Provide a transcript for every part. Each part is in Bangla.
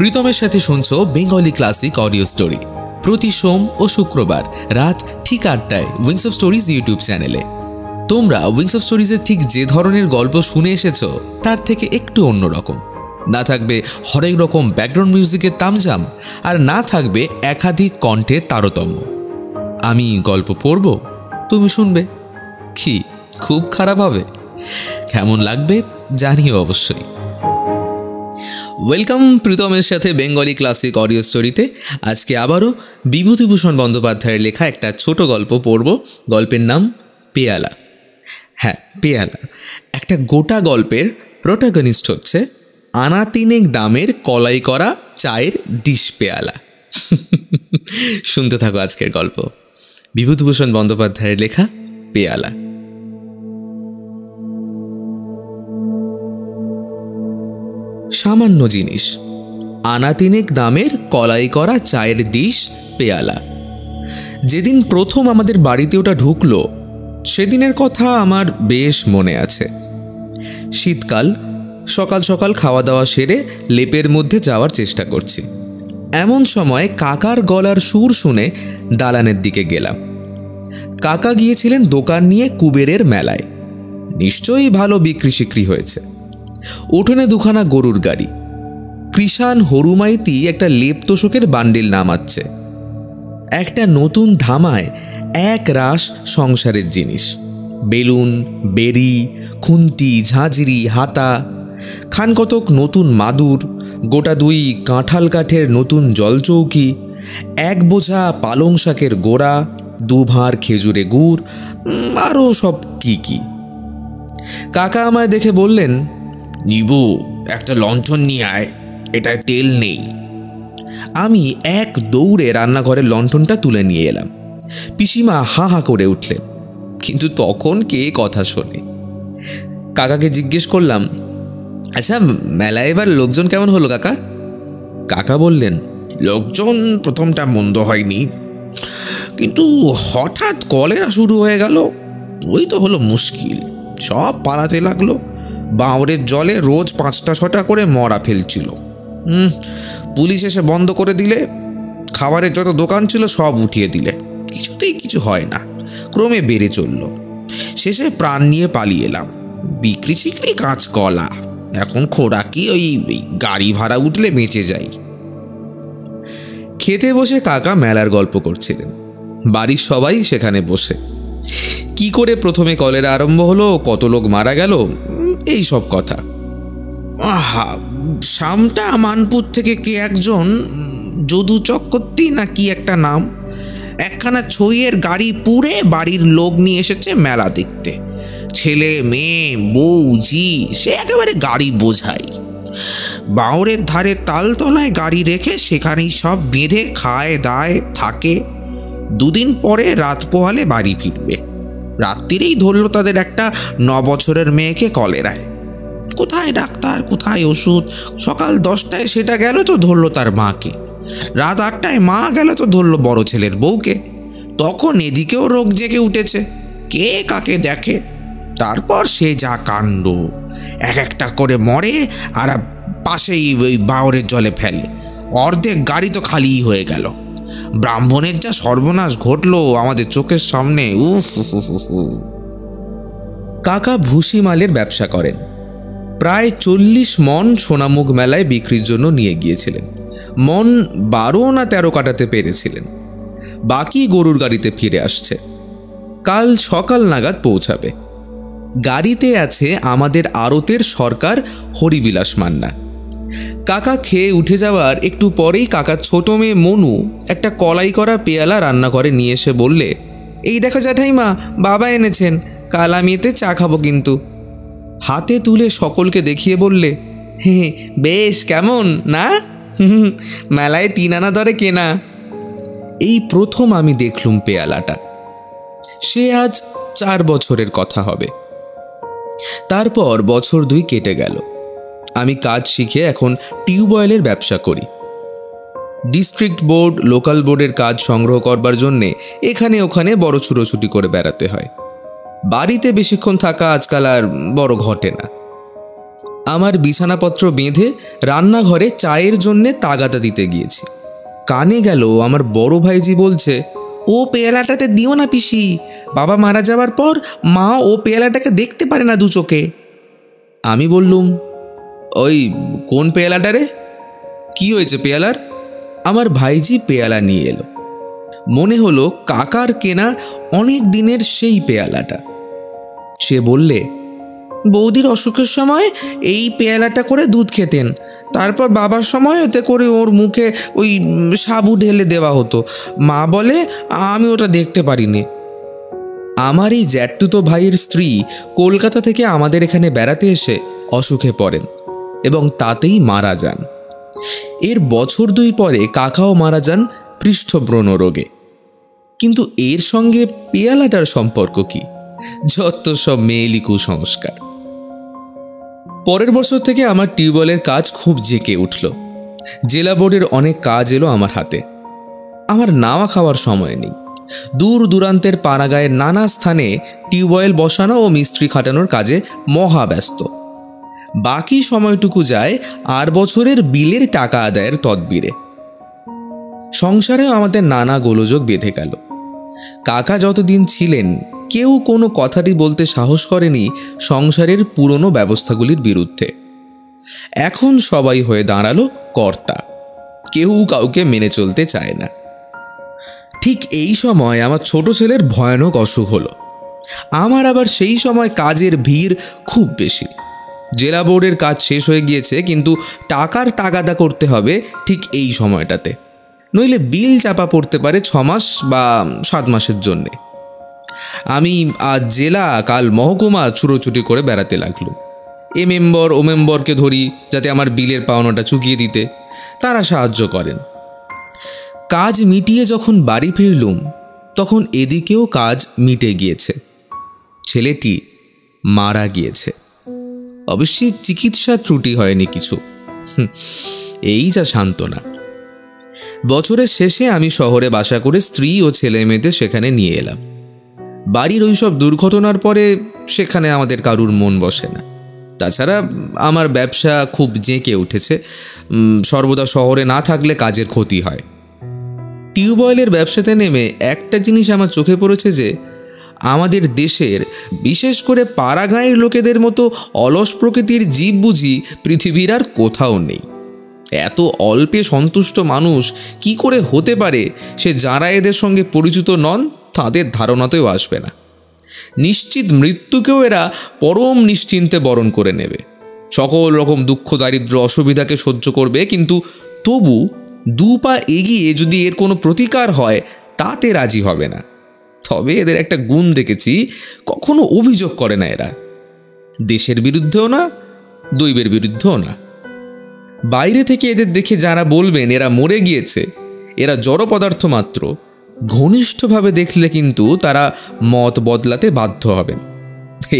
প্রীতমের সাথে শুনছো বেঙ্গলি ক্লাসিক অডিও স্টোরি প্রতি সোম ও শুক্রবার রাত ঠিক ৮টায় উইংস অফ স্টোরিজ ইউটিউব চ্যানেলে। তোমরা উইংস অফ স্টোরিজের ঠিক যে ধরনের গল্প শুনে এসেছো তার থেকে একটু অন্যরকম। না থাকবে হরেক রকম ব্যাকগ্রাউন্ড মিউজিকের তামজাম, আর না থাকবে একাধিক কণ্ঠের তারতম্য। আমি গল্প পড়ব, তুমি শুনবে। কি খুব খারাপ হবে? কেমন লাগবে জানিও অবশ্যই। ওয়েলকাম প্রীতমের সাথে বেঙ্গলি ক্লাসিক অডিও স্টোরিতে। আজকে আবারও বিভূতিভূষণ বন্দ্যোপাধ্যায়ের লেখা একটা ছোট গল্প পড়ব। গল্পের নাম পেয়ালা। হ্যাঁ, পেয়ালা। একটা গোটা গল্পের প্রোটাগনিস্ট হচ্ছে আনা তিনেক দামের কলাই করা চায়ের ডিশ পেয়ালা। শুনতে থাকো আজকের গল্প, বিভূতিভূষণ বন্দ্যোপাধ্যায়ের লেখা পেয়ালা। সামান্য জিনিস, আনা তিনেক দামের কলাই করা চায়ের ডিশ পেয়ালা। যেদিন প্রথম আমাদের বাড়িতে ওটা ঢুকলো সেদিনের কথা আমার বেশ মনে আছে। শীতকাল, সকাল সকাল খাওয়া দাওয়া সেরে লেপের মধ্যে যাওয়ার চেষ্টা করছি। এমন সময় কাকার গলার সুর শুনে দালানের দিকে গেলাম। কাকা গিয়েছিলেন দোকান নিয়ে কুবেরের মেলায়। নিশ্চয়ই ভালো বিক্রি শিক্রি হয়েছে। উঠোনে দুখানা গরুর গাড়ি। কৃষাণ হরুমাইতি একটা লেপ তোষকের বান্ডিল নামাচ্ছে। একটা নতুন ধামায় এক রাশ সংসারের জিনিস, বেলুন, বেরি, খুন্তি, ঝাঁঝরি, হাতা, খানকতক নতুন মাদুর, গোটা দুই কাঁঠাল কাঠের নতুন জলচৌকি, এক বোঝা পালং শাকের গোড়া, দুভার খেজুরে গুড়, আরও সব কি কি। কাকা আমায় দেখে বললেন, নিবু, একটা লণ্ঠন নিয়ে আয়, এটায় তেল নেই। আমি এক দৌড়ে রান্নাঘরের লণ্ঠনটা তুলে নিয়ে এলাম। পিসিমা হা হা করে উঠলেন, কিন্তু তখন কে কথা শোনে। কাকাকে জিজ্ঞেস করলাম, আচ্ছা মেলায় এবার লোকজন কেমন হলো কাকা? কাকা বললেন, লোকজন প্রথমটা মন্দ হয়নি, কিন্তু হঠাৎ কলেরা শুরু হয়ে গেল, ওই তো হলো মুশকিল। সব পালাতে লাগলো। বাঁওড়ের জলে রোজ ৫টা-৬টা করে মরা ফেলছিল। পুলিশ এসে বন্ধ করে দিলে। খাবারের যত দোকান ছিল সব উঠিয়ে দিলে। কিছুতেই কিছু হয় না, ক্রমে বেড়ে চলল। শেষে প্রাণ নিয়ে পালিয়ে এলাম। বিক্রি চিক্রি কাঁচ কলা। এখন খোরাকি ওই গাড়ি ভাড়া উঠলে বেঁচে যাই। খেতে বসে কাকা মেলার গল্প করছিলেন। বাড়ির সবাই সেখানে বসে। কি করে প্রথমে কলেরা আরম্ভ হলো, কত লোক মারা গেল, এই সব কথা। আহা, শামটা মানপুর থেকে কে একজন, যদু চক্রবর্তী না কি একটা নাম, একখানা ছইয়ের গাড়ি পুড়ে বাড়ির লোক নিয়ে এসেছে মেলা দেখতে। ছেলে মেয়ে বউ জি, সে একেবারে গাড়ি বোঝাই। বাঁওড়ের ধারে তালতলায় গাড়ি রেখে সেখানেই সব বেঁধে খায় দায় থাকে। 2 দিন পরে রাত পোহালে বাড়ি ফিরবে। রাত্রিরেই ধরল তাদের একটা 9 বছরের মেয়েকে কলেরায়। কোথায় ডাক্তার, কোথায় ওষুধ। সকাল 10টায় সেটা গেল তো ধরল তার মাকে। রাত 8টায় মা গেল তো ধরল বড় ছেলের বউকে। তখন এদিকেও রোগ জেগে উঠেছে, কে কাকে দেখে। তারপর সে যা কাণ্ড, এক একটা করে মরে আর পাশেই ওই বাঁওড়ের জলে ফেলে। অর্ধেক গাড়ি তো খালিই হয়ে গেল। ব্রাহ্মণের যা সর্বনাশ ঘটলো আমাদের চোখের সামনে। উফ। কাকা ভুসি মালের ব্যবসা করেন। প্রায় 40 মণ সোনামুখ মেলায় বিক্রির জন্য নিয়ে গিয়েছিলেন। মণ 12 না 13 কাটাতে পেরেছিলেন। বাকি গরুর গাড়িতে ফিরে আসছে। কাল সকাল নাগাদ পৌঁছাবে। গাড়িতে আছে আমাদের আড়তের সরকার হরিবিলাস মান্না। কাকা খেয়ে উঠে যাওয়ার একটু পরেই কাকার ছোট মেয়ে মনু একটা কলাই করা পেয়ালা রান্না করে নিয়ে এসে বললে, এই দেখো জ্যাঠাইমা, বাবা এনেছেন, কাল আমি এতে চা খাবো কিন্তু। হাতে তুলে সকলকে দেখিয়ে বললে, হে বেশ, কেমন না? মেলায় 3 আনা দরে কেনা। এই প্রথম আমি দেখলুম পেয়ালাটা। সে আজ 4 বছরের কথা হবে। তারপর বছর 2 কেটে গেল। আমি কাজ শিখে এখন টিউবওয়েলের ব্যবসা করি। ডিস্ট্রিক্ট বোর্ড, লোকাল বোর্ডের কাজ সংগ্রহ করবার জন্যে এখানে ওখানে বড় ছুটোছুটি করে বেড়াতে হয়। বাড়িতে বেশিক্ষণ থাকা আজকাল আর বড় ঘটে না। আমার বিছানাপত্র বেঁধে রান্নাঘরে চায়ের জন্যে তাগাদা দিতে গিয়েছি। কানে গেল আমার বড় ভাইজি বলছে, ও পেয়ালাটাতে দিও না পিসি, বাবা মারা যাওয়ার পর মা ও পেয়ালাটাকে দেখতে পারে না দু চোখে। আমি বললুম, ওই কোন পেয়ালাটা রে? কি হয়েছে পেয়ালার? আমার ভাইজি পেয়ালা নিয়ে এলো। মনে হলো কাকার কেনা অনেক দিনের সেই পেয়ালাটা। সে বললে, বৌদির অসুখের সময় এই পেয়ালাটা করে দুধ খেতেন, তারপর বাবার সময় ওতে করে ওর মুখে ওই সাবু ঢেলে দেওয়া হতো। মা বলে আমি ওটা দেখতে পারিনি। আমার এই জ্যাঠতুতো ভাইয়ের স্ত্রী কলকাতা থেকে আমাদের এখানে বেড়াতে এসে অসুখে পড়েন এবং তাতেই মারা যান। এর বছর 2 পরে কাকাও মারা যান পৃষ্ঠব্রণ রোগে। কিন্তু এর সঙ্গে পেয়ালাটার সম্পর্ক কি? যত সব মেয়েলি কুসংস্কার। পরের বছর থেকে আমার টিউবওয়েলের কাজ খুব জেঁকে উঠল। জেলা বোর্ডের অনেক কাজ এলো আমার হাতে। আমার নাওয়া খাওয়ার সময় নেই। দূর দূরান্তের পাড়াগাঁয়ের নানা স্থানে টিউবওয়েল বসানো ও মিস্ত্রি খাটানোর কাজে মহাব্যস্ত। বাকি সময়টুকু যায় আর বছরের বিলের টাকা আদায়ের তদবিরে। সংসারে আমাদের নানা গোলযোগ বেঁধে গেল। কাকা যতদিন ছিলেন কেউ কোনো কথাটি বলতে সাহস করেনি সংসারের পুরনো ব্যবস্থাগুলির বিরুদ্ধে। এখন সবাই হয়ে দাঁড়ালো কর্তা, কেউ কাউকে মেনে চলতে চায় না। ঠিক এই সময় আমার ছোট ছেলের ভয়ানক অসুখ হলো। আমার আবার সেই সময় কাজের ভিড় খুব বেশি। জেলা বোর্ডের কাজ শেষ হয়ে গিয়েছে, কিন্তু টাকার তাগাদা করতে হবে ঠিক এই সময়টাতে, নইলে বিল চাপা পড়তে পারে 6 মাস বা 7 মাসের জন্যে। আমি আজ জেলা, কাল মহকুমা ছুটোছুটি করে বেড়াতে লাগলো। এ মেম্বর ও মেম্বরকে ধরি যাতে আমার বিলের পাওনাটা চুকিয়ে দিতে। তারা সাহায্য করেন। কাজ মিটিয়ে যখন বাড়ি ফিরলুম তখন এদিকেও কাজ মিটে গিয়েছে। ছেলেটি মারা গিয়েছে। অবশ্যই চিকিৎসা ত্রুটি হয়নি কিছু। এই যা সান্ত্বনা। বছরের শেষে আমি শহরে বাসা করে স্ত্রী ও ছেলে মেয়েদের সেখানে নিয়ে এলাম। বাড়ির ওইসব দুর্ঘটনার পরে সেখানে আমাদের কারুর মন বসে না। তাছাড়া আমার ব্যবসা খুব জেঁকে উঠেছে। সর্বদা শহরে না থাকলে কাজের ক্ষতি হয়। টিউবওয়েলের ব্যবসাতে নেমে একটা জিনিস আমার চোখে পড়েছে যে আমাদের দেশের, বিশেষ করে পাড়াগাঁয়ের লোকেদের মতো অলস প্রকৃতির জীব বুঝি পৃথিবীর আর কোথাও নেই। এত অল্পে সন্তুষ্ট মানুষ কি করে হতে পারে সে যারা এদের সঙ্গে পরিচিত নন তাদের ধারণাতেও আসবে না। নিশ্চিত মৃত্যুকেও এরা পরম নিশ্চিন্তে বরণ করে নেবে। সকল রকম দুঃখ দারিদ্র অসুবিধাকে সহ্য করবে, কিন্তু তবু 2 পা এগিয়ে যদি এর কোনো প্রতিকার হয় তাতে রাজি হবে না। তবে এদের একটা গুণ দেখেছি, কখনো অভিযোগ করে না এরা। দেশের বিরুদ্ধেও না, দৈবের বিরুদ্ধেও না। বাইরে থেকে এদের দেখে যারা বলবেন এরা মরে গিয়েছে, এরা জড় পদার্থ মাত্র, ঘনিষ্ঠভাবে দেখলে কিন্তু তারা মত বদলাতে বাধ্য হবেন।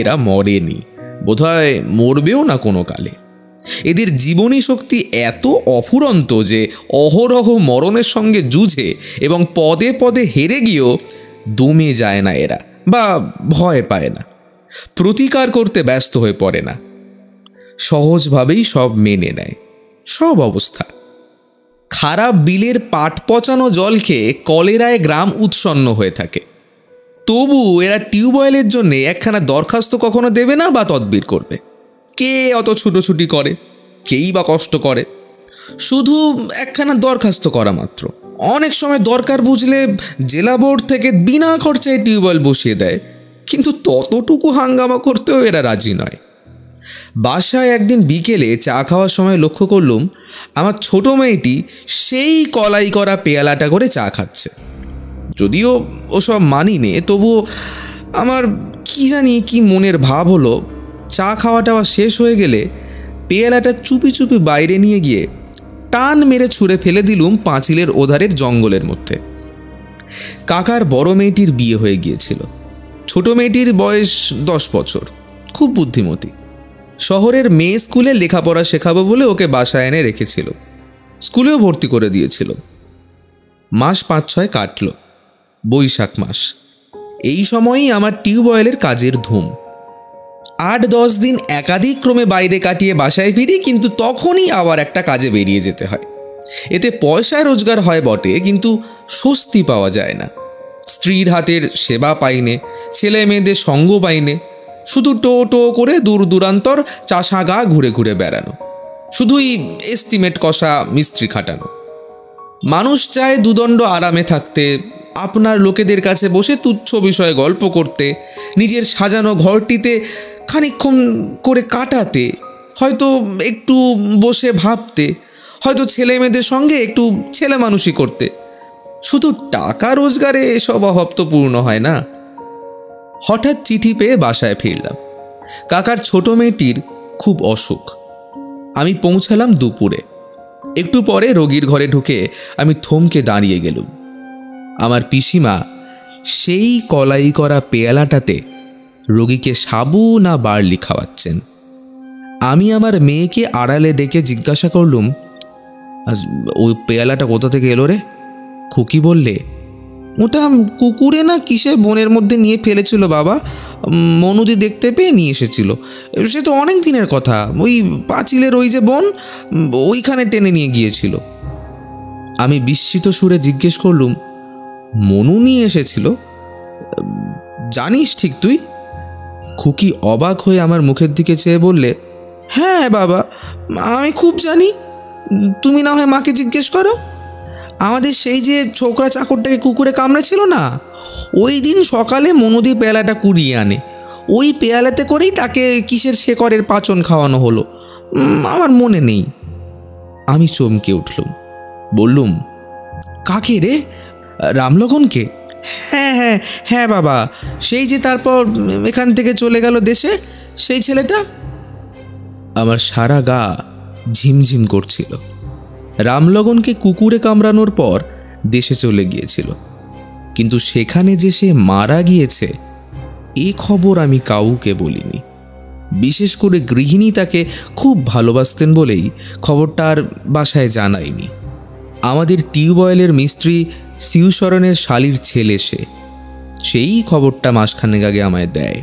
এরা মরেনি, বোধহয় মরবেও না কোনো কালে। এদের জীবনী শক্তি এত অফুরন্ত যে অহরহ মরণের সঙ্গে যুঝে এবং পদে পদে হেরে গিয়েও দমে যায় না এরা, বা ভয় পায় না, প্রতিকার করতে ব্যস্ত হয়ে পড়ে না। সহজভাবেই সব মেনে নেয়, সব অবস্থা। খারাপ বিলের পাট পচানো জল খেয়ে কলেরায় গ্রাম উৎসন্ন হয়ে থাকে, তবু এরা টিউবওয়েলের জন্যে একখানা দরখাস্ত কখনো দেবে না বা তদবির করবে। কে অত ছুটোছুটি করে, কেই বা কষ্ট করে? শুধু একখানা দরখাস্ত করা মাত্র। অনেক সময় দরকার বুঝলে জেলা বোর্ড থেকে বিনা খরচায় টিউবওয়েল বসিয়ে দেয়, কিন্তু ততটুকু হাঙ্গামা করতেও এরা রাজি নয়। বাসায় একদিন বিকেলে চা খাওয়ার সময় লক্ষ্য করলুম আমার ছোট মেয়েটি সেই কলাই করা পেয়ালাটা করে চা খাচ্ছে। যদিও ওসব মানি নে, তবুও আমার কি জানি কি মনের ভাব হলো। চা খাওয়াটা শেষ হয়ে গেলে পেয়ালাটা চুপি চুপি বাইরে নিয়ে গিয়ে টান মেরে ছুঁড়ে ফেলে দিলুম পাঁচিলের ওধারের জঙ্গলের মধ্যে। কাকার বড় মেয়েটির বিয়ে হয়ে গিয়েছিল। ছোট মেয়েটির বয়স 10 বছর, খুব বুদ্ধিমতী। শহরের মেয়ে স্কুলে লেখাপড়া শেখাবো বলে ওকে বাসায় এনে রেখেছিল, স্কুলেও ভর্তি করে দিয়েছিল। মাস 5-6 কাটল। বৈশাখ মাস, এই সময়ই আমার টিউবওয়েলের কাজের ধুম। 8-10 দিন একাধিক ক্রমে বাইরে কাটিয়ে বাসায় ফিরি, কিন্তু তখনই আবার একটা কাজে বেরিয়ে যেতে হয়। এতে পয়সা রোজগার হয় বটে, কিন্তু স্বস্তি পাওয়া যায় না। স্ত্রীর হাতের সেবা পাইনে, ছেলে মেয়েদের সঙ্গ পাইনে, শুধু টো টো করে দূর দূরান্তর চাষা গা ঘুরে ঘুরে বেড়ানো, শুধুই এস্টিমেট কষা, মিস্ত্রি খাটানো। মানুষ চায় দুদণ্ড আরামে থাকতে, আপনার লোকেদের কাছে বসে তুচ্ছ বিষয়ে গল্প করতে, নিজের সাজানো ঘরটিতে খানিকক্ষণ করে কাটাতে, হয়তো একটু বসে ভাবতে, হয়তো ছেলে মেয়েদের সঙ্গে একটু ছেলে মানুষই করতে। শুধু টাকা রোজগারে এসব অভাব তো পূর্ণ হয় না। হঠাৎ চিঠি পেয়ে বাসায় ফিরলাম। কাকার ছোট মেয়েটির খুব অসুখ। আমি পৌঁছালাম দুপুরে। একটু পরে রোগীর ঘরে ঢুকে আমি থমকে দাঁড়িয়ে গেলুম। আমার পিসিমা সেই কলাই করা পেয়ালাটাতে রোগীকে সাবু না বার্লি খাওয়াচ্ছেন। আমি আমার মেয়েকে আড়ালে ডেকে জিজ্ঞাসা করলুম, ওই পেয়ালাটা কোথা থেকে এলো রে? খুকি বললে, ওটা কুকুরে না কিসে বনের মধ্যে নিয়ে ফেলেছিল বাবা, মনুদি দেখতে পেয়ে নিয়ে এসেছিল। সে তো অনেক দিনের কথা, ওই পাঁচিলের ওই যে বন, ওইখানে টেনে নিয়ে গিয়েছিল। আমি বিস্মিত সুরে জিজ্ঞেস করলুম, মনু নিয়ে এসেছিল? জানিস ঠিক তুই? খুকি অবাক হয়ে আমার মুখের দিকে চেয়ে বললে, হ্যাঁ বাবা, আমি খুব জানি। তুমি না হয় মাকে জিজ্ঞেস করো। আমাদের সেই যে ছোকরা চাকরটাকে কুকুরে কামড়েছিল না, ওই দিন সকালে মনুদি পেয়ালাটা কুড়িয়ে আনে। ওই পেয়ালাতে করেই তাকে কিসের শেকড়ের পাচন খাওয়ানো হলো, আমার মনে নেই। আমি চমকে উঠলুম, বললুম, কাকে রে? রামলগনকে? হ্যাঁ হ্যাঁ হ্যাঁ বাবা, সেই যে তারপর এখান থেকে চলে গেল দেশে, সেই ছেলেটা। আমার সারা গা ঝিমঝিম করছিল। রামলগনকে কুকুরে কামড়ানোর পর দেশে চলে গিয়েছিল, কিন্তু সেখানে যে সে মারা গিয়েছে এ খবর আমি কাউকে বলিনি। বিশেষ করে গৃহিণী তাকে খুব ভালোবাসতেন বলেই খবরটা আর বাসায় জানাইনি। আমাদের টিউবওয়েলের মিস্ত্রি শিবশরণের শালির ছেলে সেই খবরটা মাসখানেক আগে আমায় দেয়।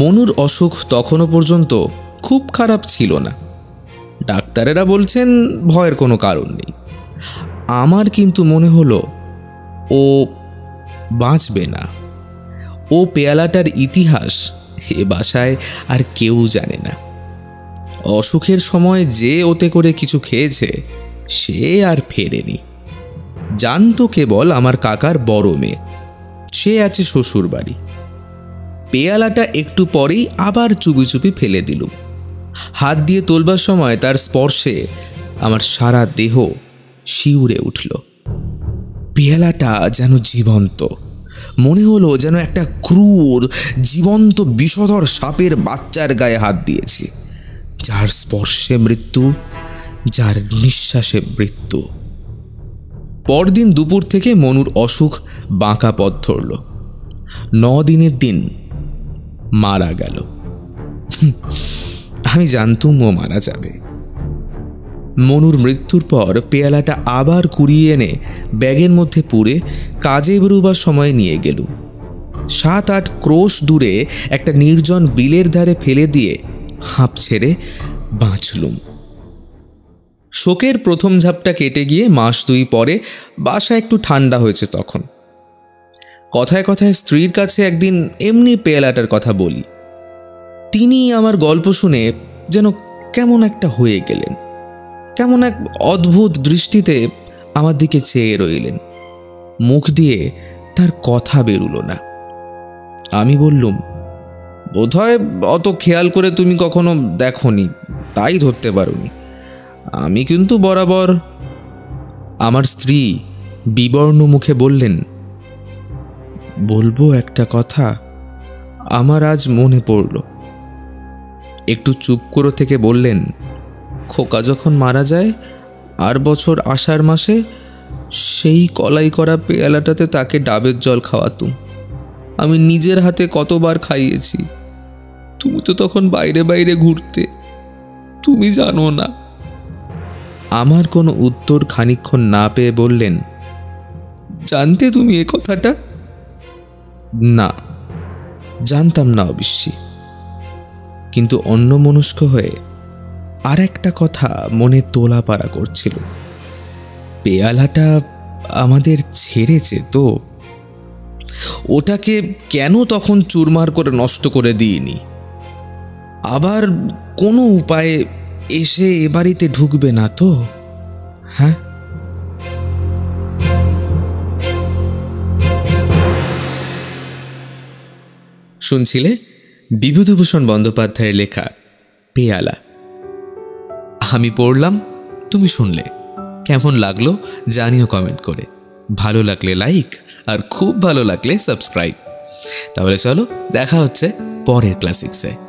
মনুর অসুখ তখনও পর্যন্ত খুব খারাপ ছিল না। ডাক্তারেরা বলছেন ভয়ের কোনো কারণ নেই। আমার কিন্তু মনে হলো ও বাঁচবে না। ও পেয়ালাটার ইতিহাস এ বাসায় আর কেউ জানে না। অসুখের সময় যে ওতে করে কিছু খেয়েছে সে আর ফেরেনি। জানতো কেবল আমার কাকার বড় মেয়ে, সে আছে শ্বশুর বাড়ি। পেয়ালাটা একটু পরেই আবার চুপি চুপি ফেলে দিলুম। হাত দিয়ে তোলবার সময় তার স্পর্শে আমার সারা দেহ শিউরে উঠল। পেয়ালাটা যেন জীবন্ত। মনে হলো যেন একটা ক্রূর জীবন্ত বিষধর সাপের বাচ্চার গায়ে হাত দিয়েছি, যার স্পর্শে মৃত্যু, যার নিঃশ্বাসে মৃত্যু। পরদিন দুপুর থেকে মনুর অসুখ বাঁকা পথ ধরল। 9 দিনের দিন মারা গেল। আমি জানতুম ও মারা যাবে। মনুর মৃত্যুর পর পেয়ালাটা আবার কুড়িয়ে এনে ব্যাগের মধ্যে পুরে কাজে বেরোবার সময় নিয়ে গেলুম। 7-8 ক্রোশ দূরে একটা নির্জন বিলের ধারে ফেলে দিয়ে হাঁপ ছেড়ে বাঁচলুম। শোকের প্রথম ঝাপটা কেটে গিয়ে মাস 2 পরে বাসা একটু ঠান্ডা হয়েছে। তখন কথায় কথায় স্ত্রীর কাছে একদিন এমনি পেয়ালাটার কথা বলি। তিনি আমার গল্প শুনে যেন কেমন একটা হয়ে গেলেন। কেমন এক অদ্ভুত দৃষ্টিতে আমার দিকে চেয়ে রইলেন। মুখ দিয়ে তার কথা বেরুলো না। আমি বললুম, বোধহয় অত খেয়াল করে তুমি কখনো দেখোনি, তাই ধরতে পারোনি। আমি কিন্তু বরাবর। আমার স্ত্রী বিবর্ণ মুখে বললেন, বলবো একটা কথা, আমার আজ মনে পড়ল। একটু চুপ করে থেকে বললেন, খোকা যখন মারা যায় আর বছর আষাঢ় মাসে সেই কলাই করা পেয়ালাটাতে তাকে ডাবের জল খাওয়াতুম। আমি নিজের হাতে কতবার খাইয়েছি। তুমি তো তখন বাইরে বাইরে ঘুরতে, তুমি জানো না। আমার কোনো উত্তর খানিকক্ষণ না পেয়ে বললেন, জানতে তুমি এ কথাটা? না, জানতাম না অবশ্যই। কিন্তু অন্যমনস্ক হয়ে আর একটা কথা মনে তোলাপাড়া করছিল। পেয়ালাটা আমাদের ছেড়েছে তো, ওটাকে কেন তখন চুরমার করে নষ্ট করে দিইনি? আবার কোনো উপায়ে এসে এ বাড়িতে ঢুকবে না তো? হ্যাঁ, শুনছিলে বিভূতিভূষণ বন্দ্যোপাধ্যায়ের লেখা পেয়ালা। আমি পড়লাম, তুমি শুনলে। কেমন লাগলো জানিও কমেন্ট করে। ভালো লাগলে লাইক, আর খুব ভালো লাগলে সাবস্ক্রাইব। তাহলে চলো, দেখা হচ্ছে পরের ক্লাসিক্সে।